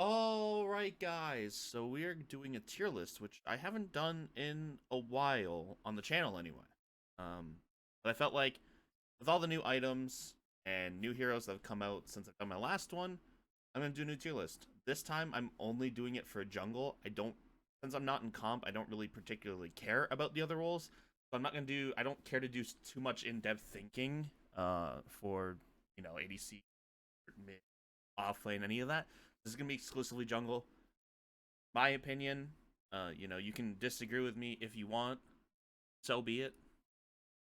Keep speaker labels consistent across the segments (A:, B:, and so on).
A: All right, guys. So we're doing a tier list, which I haven't done in a while on the channel anyway. Um, but I felt like with all the new items and new heroes that have come out since I've done my last one, I'm gonna do a new tier list. This time, I'm only doing it for jungle. Since I'm not in comp, I don't really particularly care about the other roles. So I'm not gonna do. I don't care to do too much in-depth thinking. For ADC, mid, off lane, any of that. This is gonna be exclusively jungle. My opinion. You can disagree with me if you want. So be it.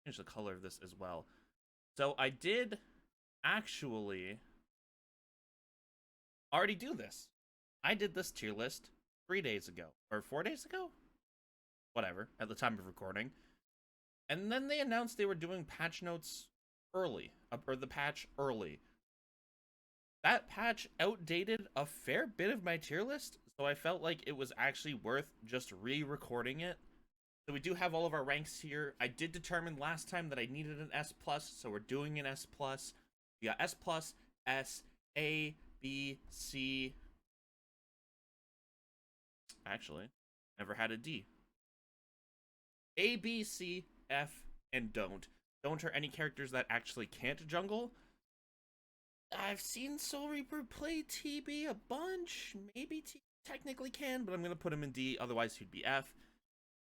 A: Change the color of this as well. So I did actually already do this. I did this tier list 3 days ago or 4 days ago, whatever. At the time of recording, and then they announced they were doing patch notes early, or the patch early. That patch outdated a fair bit of my tier list, so I felt like it was actually worth just re-recording it. So we do have all of our ranks here. I did determine last time that I needed an S plus, so we're doing an S plus. We got S plus, S, A, B, C. Actually, never had a D. A, B, C, F, and don't. Don't are any characters that actually can't jungle. I've seen Soul Reaper play TB a bunch. Maybe T technically can, but I'm going to put him in D, otherwise he'd be F.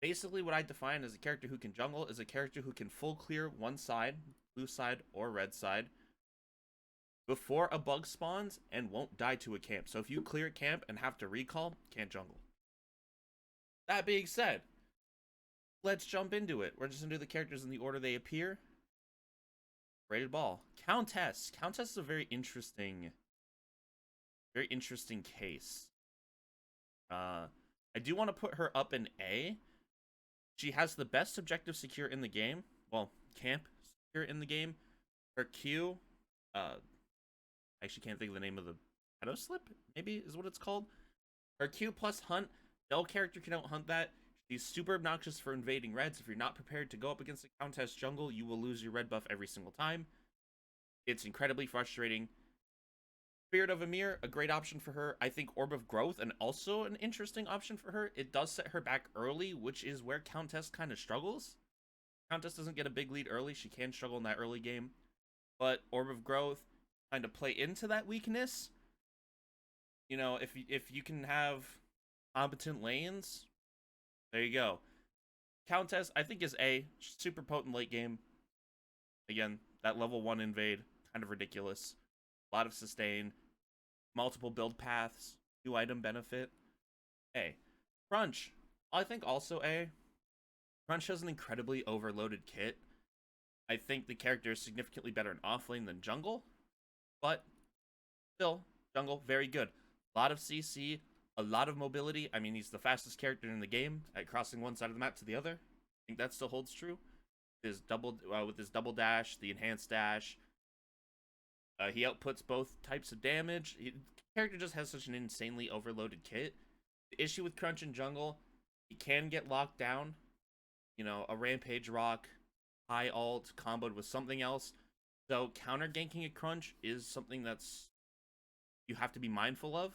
A: Basically, what I define as a character who can jungle is a character who can full clear one side, blue side or red side, before a bug spawns and won't die to a camp. So if you clear camp and have to recall, can't jungle. That being said, let's jump into it. We're just going to do the characters in the order they appear. Rated ball. Countess. Countess is a very interesting case. I do want to put her up in A. She has the best objective secure in the game. Well, camp secure in the game. Her Q, I actually can't think of the name of the pedo slip, maybe is what it's called. Her Q plus hunt. No character can out hunt that. She's super obnoxious for invading reds. If you're not prepared to go up against a Countess jungle, you will lose your red buff every single time. It's incredibly frustrating. Spirit of Emir, a great option for her. I think Orb of Growth, and also an interesting option for her. It does set her back early, which is where Countess kind of struggles. Countess doesn't get a big lead early. She can struggle in that early game. But Orb of Growth kind of play into that weakness. If you can have competent lanes, there you go. Countess, I think, is A. Super potent late game. Again, that level 1 invade, kind of ridiculous. A lot of sustain, multiple build paths, new item benefit. A. Crunch, I think also A. Crunch has an incredibly overloaded kit. I think the character is significantly better in offlane than jungle, but still, jungle, very good. A lot of CC, a lot of mobility. I mean, he's the fastest character in the game at crossing one side of the map to the other. I think that still holds true. With his double dash, the enhanced dash, he outputs both types of damage. The character just has such an insanely overloaded kit. The issue with Crunch in jungle, he can get locked down. A Rampage Rock, high alt, comboed with something else. So counter ganking a Crunch is something that's you have to be mindful of.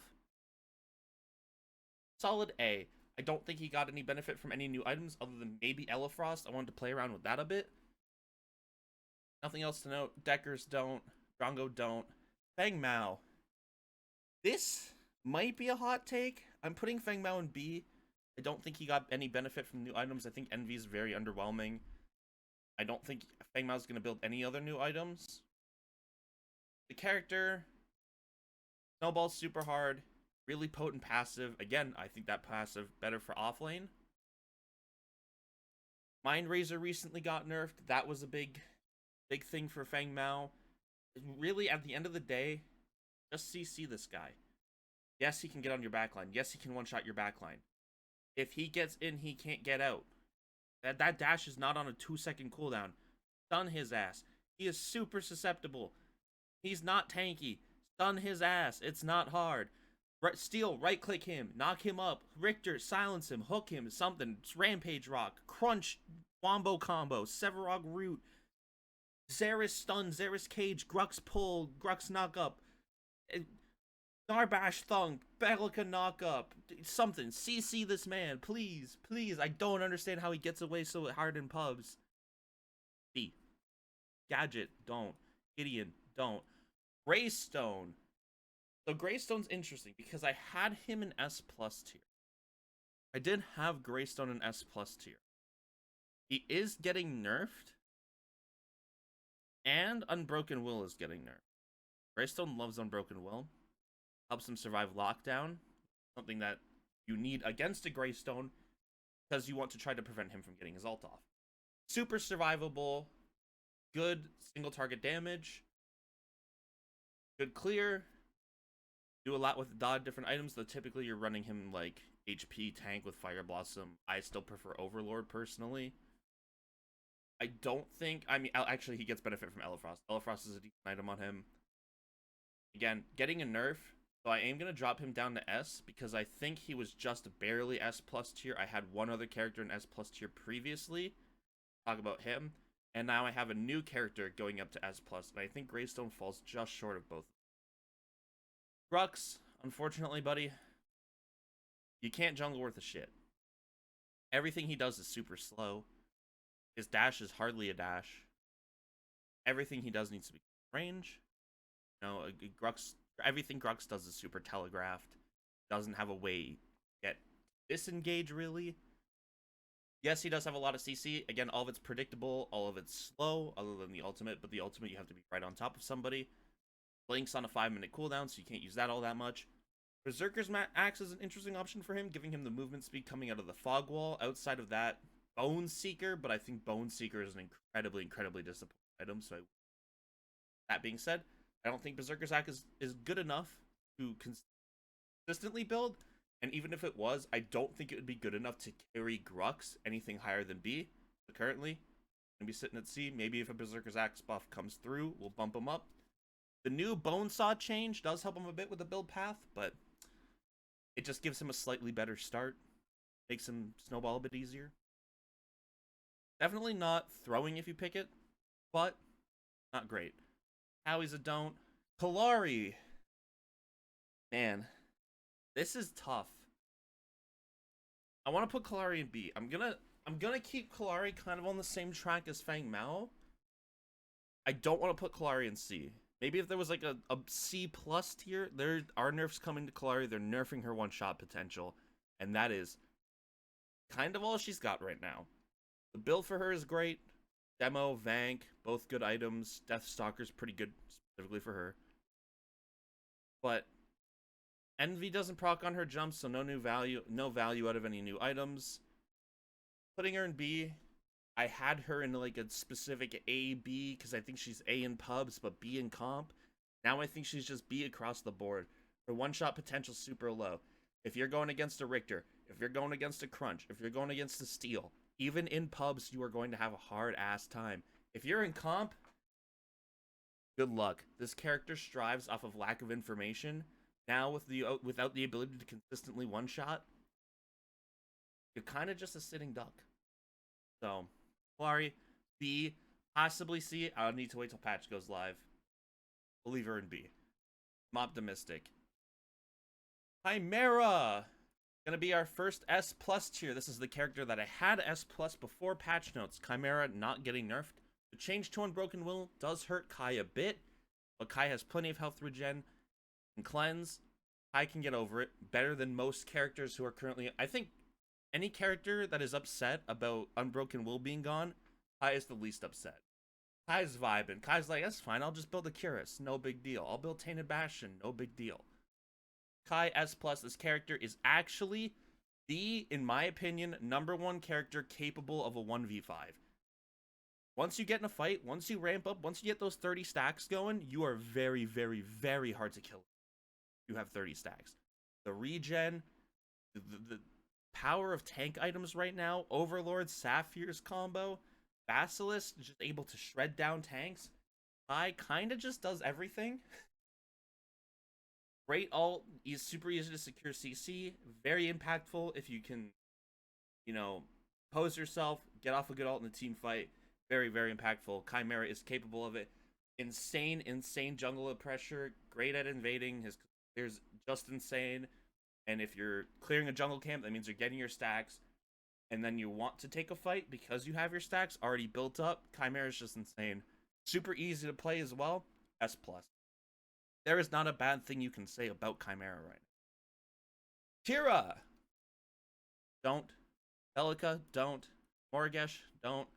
A: Solid A. I don't think he got any benefit from any new items other than maybe Elefrost. I wanted to play around with that a bit. Nothing else to note. Deckers don't. Drongo don't. Feng Mao. This might be a hot take. I'm putting Feng Mao in B. I don't think he got any benefit from new items. I think Envy is very underwhelming. I don't think Feng Mao is going to build any other new items. The character, snowball's super hard. Really potent passive. Again, I think that passive better for offlane. Mind Razor recently got nerfed. That was a big thing for Feng Mao. Really, at the end of the day, just CC this guy. Yes, he can get on your backline. Yes, he can one-shot your backline. If he gets in, he can't get out. That dash is not on a 2-second cooldown. Stun his ass. He is super susceptible. He's not tanky. Stun his ass. It's not hard. Steal, right-click him. Knock him up. Richter, silence him. Hook him. Something. Rampage Rock. Crunch. Wombo combo. Sevarog root. Xeris stun, Xeris cage, Grux pull, Grux knock up. Garbash Thunk, Belica Knockup, something. CC this man, please, please. I don't understand how he gets away so hard in pubs. B. Gadget, don't. Gideon, don't. Greystone. So Greystone's interesting because I had him in S plus tier. I did have Greystone in S plus tier. He is getting nerfed, and Unbroken Will is getting nerfed. Greystone loves Unbroken Will. Helps him survive lockdown. Something that you need against a Greystone because you want to try to prevent him from getting his ult off. Super survivable. Good single target damage. Good clear. Do a lot with a lot of different items, though typically you're running him like HP tank with Fire Blossom. I still prefer Overlord personally. I don't think, I mean, actually he gets benefit from Elefrost. Elefrost is a decent item on him. Again, getting a nerf, so I am going to drop him down to S because I think he was just barely S plus tier. I had one other character in S plus tier previously. Talk about him. And now I have a new character going up to S plus, and I think Greystone falls just short of both. Grux, unfortunately, buddy, you can't jungle worth a shit. Everything he does is super slow. His dash is hardly a dash. Everything he does needs to be range. You know, Grux, everything Grux does is super telegraphed. Doesn't have a way to get disengage, really. Yes, he does have a lot of CC. Again, all of it's predictable. All of it's slow, other than the ultimate. But the ultimate, you have to be right on top of somebody. Blink's on a 5-minute cooldown, so you can't use that all that much. Berserker's Axe is an interesting option for him, giving him the movement speed coming out of the fog wall. Outside of that, Bone Seeker, but I think Bone Seeker is an incredibly disappointing item. So, that being said, I don't think Berserker's Axe is good enough to consistently build. And even if it was, I don't think it would be good enough to carry Grux anything higher than B. But currently, I'm going to be sitting at C. Maybe if a Berserker's Axe buff comes through, we'll bump him up. The new Bonesaw change does help him a bit with the build path, but it just gives him a slightly better start. Makes him snowball a bit easier. Definitely not throwing if you pick it, but not great. Howie's a don't. Kallari. Man, this is tough. I want to put Kallari in B. I'm gonna keep Kallari kind of on the same track as Fang Mao. I don't want to put Kallari in C. Maybe if there was like a C plus tier, there are nerfs coming to Kallari. They're nerfing her one-shot potential, and that is kind of all she's got right now. The build for her is great. Demo, Vank, both good items. Deathstalker's pretty good specifically for her. But Envy doesn't proc on her jumps, so no value out of any new items. Putting her in B, I had her in like a specific A, B, because I think she's A in pubs, but B in comp. Now I think she's just B across the board. Her one-shot potential super low. If you're going against a Richter, if you're going against a Crunch, if you're going against a Steel, even in pubs, you are going to have a hard-ass time. If you're in comp, good luck. This character strives off of lack of information. Now, without the ability to consistently one-shot, you're kind of just a sitting duck. So, Kallari, B, possibly C. I'll need to wait till patch goes live. We'll leave her in B. I'm optimistic. Chimera! Gonna be our first S plus tier. This is the character that I had S plus before patch notes. Chimera not getting nerfed. The change to Unbroken Will does hurt Kai a bit, but Kai has plenty of health regen and cleanse. Kai can get over it better than most characters who are currently... I think any character that is upset about Unbroken Will being gone, Kai is the least upset. Kai's vibing. Kai's like, that's fine, I'll just build a Curus. No big deal. I'll build Tainted Bastion. No big deal. Kai S+, this character is actually the, in my opinion, #1 character capable of a 1v5. Once you get in a fight, once you ramp up, once you get those 30 stacks going, you are very, very, very hard to kill. You have 30 stacks. The regen, the power of tank items right now, Overlord, Sapphire's combo, Basilisk, just able to shred down tanks. Kai kind of just does everything. Great ult, is super easy to secure CC, very impactful if you can, you know, pose yourself, get off a good ult in a team fight. Very, very impactful. Chimera is capable of it. Insane jungle pressure, great at invading. His There's just insane. And if you're clearing a jungle camp, that means you're getting your stacks. And then you want to take a fight because you have your stacks already built up. Chimera is just insane. Super easy to play as well. S+. There is not a bad thing you can say about Chimera right now. Kira! Don't. Pelika, don't. Morgesh, don't.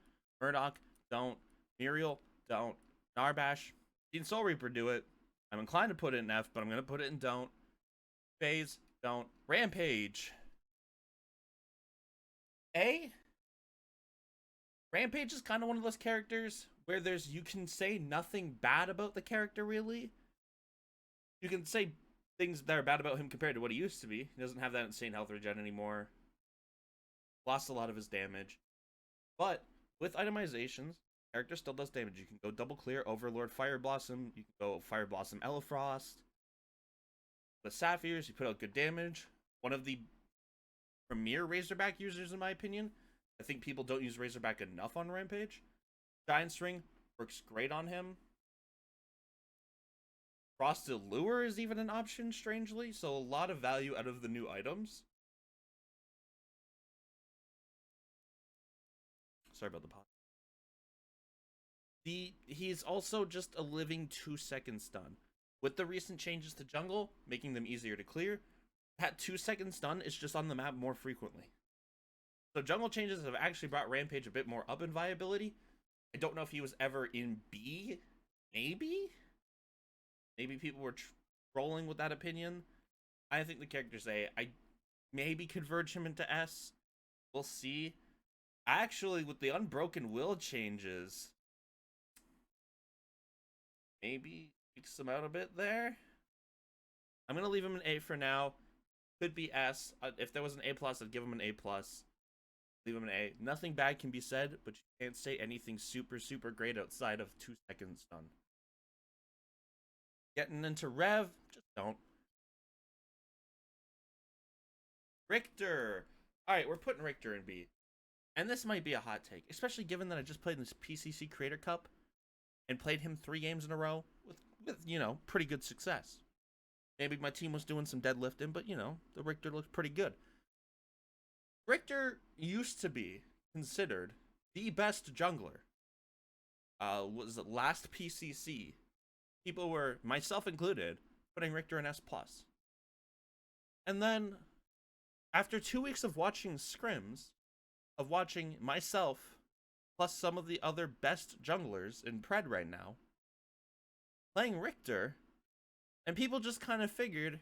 A: Murdoch, don't. Muriel, don't. Narbash, seen Soul Reaper do it. I'm inclined to put it in F, but I'm going to put it in don't. Phase, don't. Rampage. A. Rampage is kind of one of those characters where you can say nothing bad about the character, really. You can say things that are bad about him compared to what he used to be. He doesn't have that insane health regen anymore. Lost a lot of his damage. But with itemizations, character still does damage. You can go double clear Overlord Fire Blossom. You can go Fire Blossom Elefrost. The Sapphires, you put out good damage. One of the premier Razorback users, in my opinion. I think people don't use Razorback enough on Rampage. Giant String works great on him. Frosted Lure is even an option, strangely. So a lot of value out of the new items. Sorry about the pause. He's also just a living 2-second stun. With the recent changes to jungle, making them easier to clear, that 2-second stun is just on the map more frequently. So jungle changes have actually brought Rampage a bit more up in viability. I don't know if he was ever in B. Maybe people were trolling with that opinion. I think the character's A. I maybe converge him into S. We'll see. Actually, with the Unbroken Will changes, maybe tweaks him out a bit there. I'm gonna leave him an A for now. Could be S. If there was an A+, I'd give him an A+. Leave him an A. Nothing bad can be said, but you can't say anything super, super great outside of 2-second stun. Getting into Rev, just don't. Richter. Alright, we're putting Richter in B. And this might be a hot take, especially given that I just played in this PCC Creator Cup and played him 3 games in a row with you know, pretty good success. Maybe my team was doing some deadlifting, but, you know, the Richter looked pretty good. Richter used to be considered the best jungler. Was it last PCC? People were, myself included, putting Richter in S+. And then, after 2 weeks of watching scrims, of watching myself, plus some of the other best junglers in Pred right now, playing Richter, and people just kind of figured,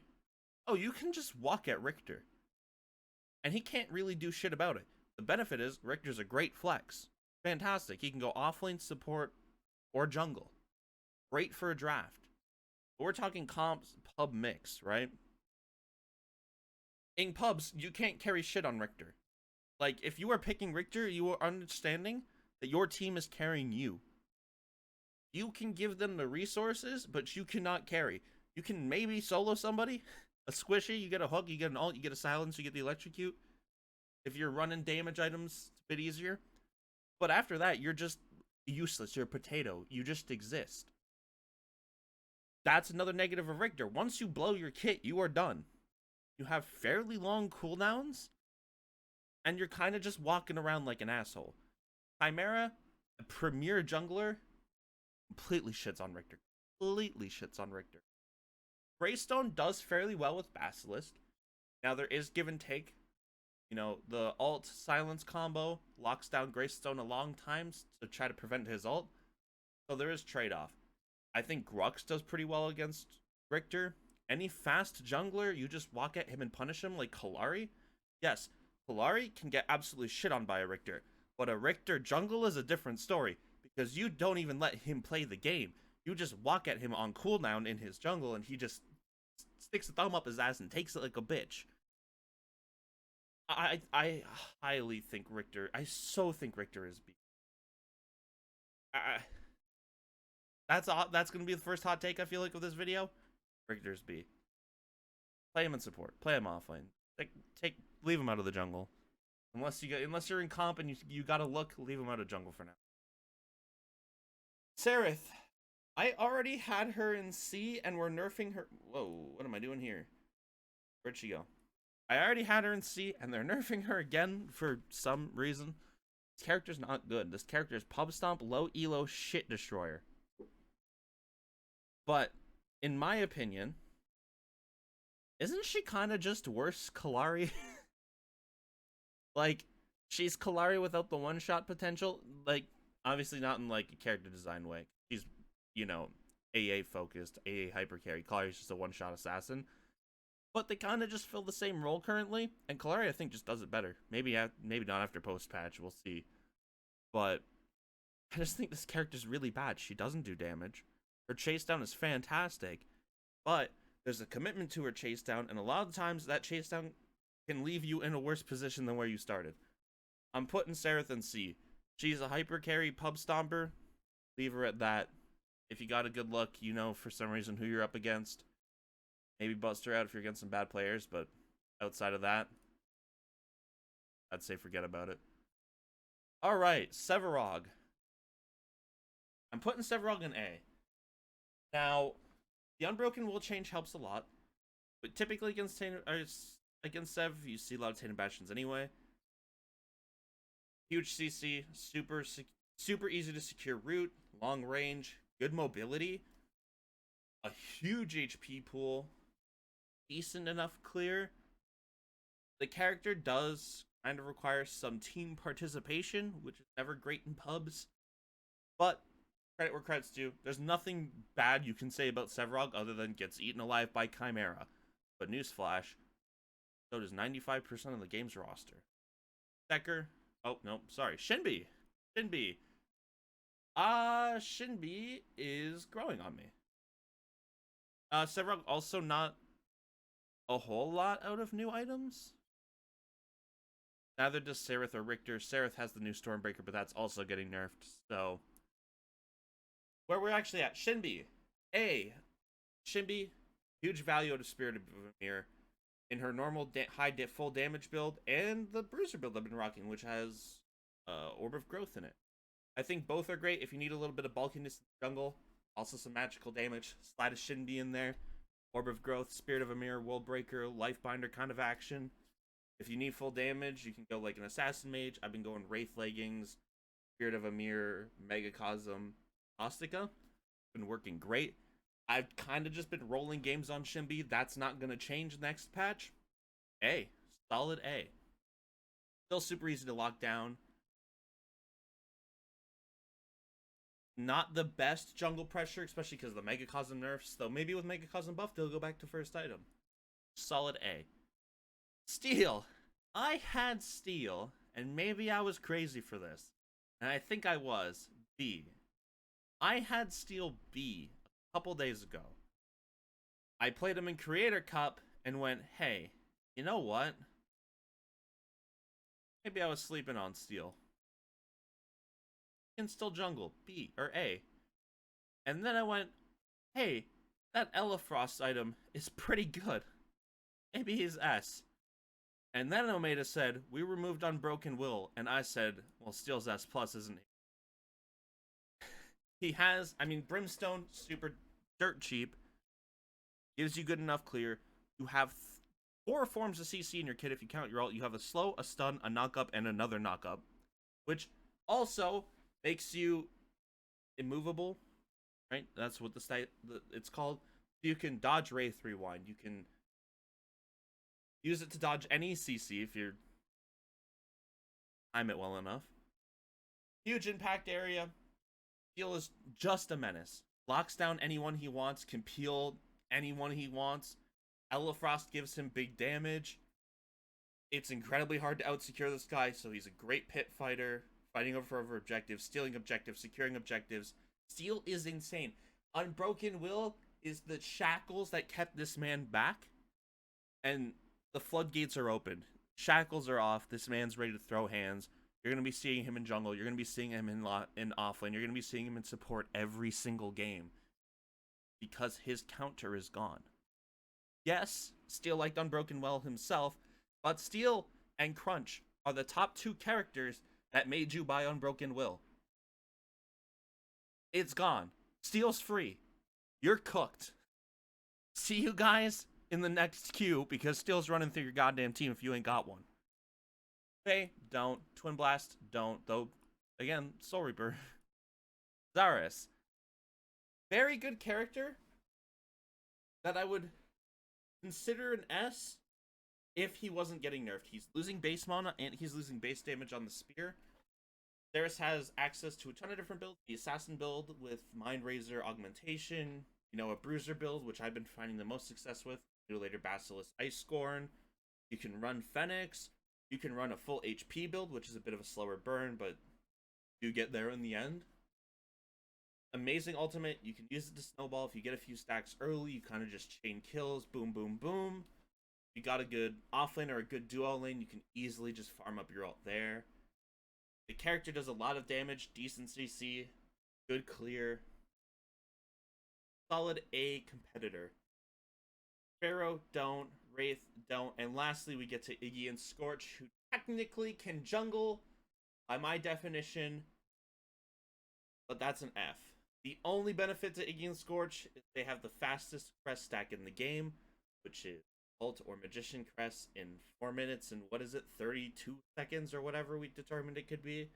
A: oh, you can just walk at Richter. And he can't really do shit about it. The benefit is, Richter's a great flex. Fantastic. He can go offlane, support, or jungle. Great for a draft. But we're talking comps, pub mix, right? In pubs, you can't carry shit on Richter. Like, if you are picking Richter, you are understanding that your team is carrying you. You can give them the resources, but you cannot carry. You can maybe solo somebody, a squishy, you get a hook, you get an ult, you get a silence, you get the electrocute. If you're running damage items, it's a bit easier. But after that, you're just useless. You're a potato. You just exist. That's another negative of Richter. Once you blow your kit, you are done. You have fairly long cooldowns, and you're kind of just walking around like an asshole. Chimera, a premier jungler, completely shits on Richter. Completely shits on Richter. Greystone does fairly well with Basilisk. Now, there is give and take. You know, the ult silence combo locks down Greystone a long time to try to prevent his ult. So there is trade-off. I think Grux does pretty well against Richter. Any fast jungler, you just walk at him and punish him like Kalari. Yes, Kalari can get absolutely shit on by a Richter. But a Richter jungle is a different story, because you don't even let him play the game. You just walk at him on cooldown in his jungle, and he just sticks a thumb up his ass and takes it like a bitch. I highly think Richter, I so think Richter is B. That's gonna be the first hot take I feel like of this video. Richter's B. Play him in support. Play him offlane. Leave him out of the jungle. Unless you're in comp and you gotta look, leave him out of jungle for now. Sereth. I already had her in C and we're nerfing her. Whoa, what am I doing here? Where'd she go? I already had her in C and they're nerfing her again for some reason. This character's not good. This character is Pub Stomp, low elo, shit destroyer. But, in my opinion, isn't she kind of just worse Kalari? Like, she's Kalari without the one-shot potential. Like, obviously not in, like, a character design way. She's, you know, AA focused, AA hyper carry. Kalari's just a one-shot assassin. But they kind of just fill the same role currently, and Kalari, I think, just does it better. Maybe not after post-patch, we'll see. But I just think this character's really bad. She doesn't do damage. Her chase down is fantastic, but there's a commitment to her chase down, and a lot of the times that chase down can leave you in a worse position than where you started. I'm putting Sereth in C. She's a hyper carry pub stomper. Leave her at that. If you got a good look, you know for some reason who you're up against. Maybe bust her out if you're against some bad players, but outside of that, I'd say forget about it. Alright, Sevarog. I'm putting Sevarog in A. Now, the Unbroken Will change helps a lot, but typically against Sev, you see a lot of Tainted Bastions anyway. Huge CC, super easy to secure route, long range, good mobility, a huge HP pool, decent enough clear. The character does kind of require some team participation, which is never great in pubs, but credit where credit's due. There's nothing bad you can say about Sevarog other than gets eaten alive by Chimera. But newsflash, so does 95% of the game's roster. Decker. Oh, no, sorry. Shinbi. Shinbi is growing on me. Sevarog also not a whole lot out of new items. Neither does Sereth or Richter. Sereth has the new Stormbreaker, but that's also getting nerfed, so where we're actually at, Shinbi. Shinbi, huge value out of Spirit of Mirror in her normal full damage build and the Bruiser build I've been rocking, which has Orb of Growth in it. I think both are great if you need a little bit of bulkiness in the jungle. Also some magical damage. Slide a Shinbi in there. Orb of Growth, Spirit of a Mirror, World Breaker, Lifebinder kind of action. If you need full damage, you can go like an Assassin Mage. I've been going Wraith Leggings, Spirit of a Mirror, Megacosm, Ostica. Been working great. I've kind of just been rolling games on Shinbi. That's not going to change next patch. A. Solid A. Still super easy to lock down. Not the best jungle pressure, especially because of the Megacosm nerfs. Though maybe with Megacosm buff, they'll go back to first item. Solid A. Steel. I had Steel, and maybe I was crazy for this. And I think I was. B. I had Steel B a couple days ago. I played him in Creator Cup and went, hey, you know what? Maybe I was sleeping on Steel. Can still jungle, B or A. And then I went, hey, that Elefrost item is pretty good. Maybe he's S. And then Omeda said, we removed Unbroken Will, and I said, well, Steel's S+, isn't he? He has, I mean, Brimstone, super dirt cheap, gives you good enough clear. You have 4 forms of CC in your kit if you count your ult. You have a slow, a stun, a knock-up, and another knock-up, which also makes you immovable, right? That's what it's called. You can dodge Wraith Rewind. You can use it to dodge any CC if you're time it well enough. Huge impact area. Steel is just a menace. Locks down anyone he wants, can peel anyone he wants. Elefrost gives him big damage. It's incredibly hard to outsecure this guy, so he's a great pit fighter, fighting over objectives, stealing objectives, securing objectives. Steel is insane. Unbroken Will is the shackles that kept this man back, and the floodgates are open. Shackles are off. This man's ready to throw hands. You're going to be seeing him in jungle. You're going to be seeing him in offlane. You're going to be seeing him in support every single game because his counter is gone. Yes, Steel liked Unbroken Will himself, but Steel and Crunch are the top 2 characters that made you buy Unbroken Will. It's gone. Steel's free. You're cooked. See you guys in the next queue because Steel's running through your goddamn team if you ain't got one. Faye, don't. Twin Blast, don't. Though, again, Soul Reaper. Zaris. Very good character that I would consider an S if he wasn't getting nerfed. He's losing base mana and he's losing base damage on the spear. Zaris has access to a ton of different builds. The Assassin build with Mind Razor Augmentation, you know, a Bruiser build, which I've been finding the most success with. Later Basilisk Ice Scorn. You can run Phoenix. You can run a full HP build, which is a bit of a slower burn, but you get there in the end. Amazing ultimate. You can use it to snowball. If you get a few stacks early, you kind of just chain kills. Boom, boom, boom. If you got a good offlane or a good duo lane, you can easily just farm up your ult there. The character does a lot of damage. Decent CC. Good clear. Solid A competitor. Pharaoh, don't. Wraith, don't. And lastly, we get to Iggy and Scorch, who technically can jungle, by my definition, but that's an F. The only benefit to Iggy and Scorch is they have the fastest crest stack in the game, which is Ult or Magician Crest in 4 minutes and 32 seconds or whatever we determined it could be.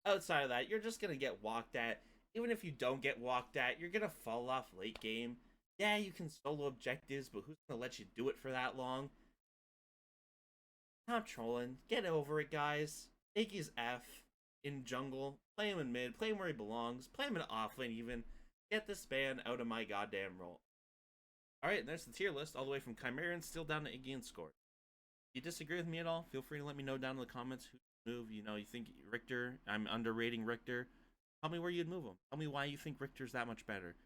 A: Outside of that, you're just going to get walked at. Even if you don't get walked at, you're going to fall off late game. Yeah, you can solo objectives, but who's going to let you do it for that long? Stop trolling. Get over it, guys. Iggy's F in jungle. Play him in mid. Play him where he belongs. Play him in offlane even. Get this man out of my goddamn role. Alright, and there's the tier list, all the way from Chimerian still down to Iggy and Scorch. If you disagree with me at all, feel free to let me know down in the comments who move. You know, you think Richter, I'm underrating Richter. Tell me where you'd move him. Tell me why you think Richter's that much better.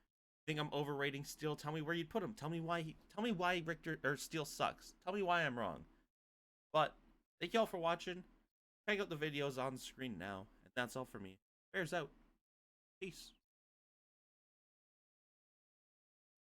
A: Think I'm overrating Steel? Tell me where you'd put him. Tell me why Richter or Steel sucks. Tell me why I'm wrong. But thank y'all for watching. Check out the videos on the screen now. And that's all for me. Bears out. Peace.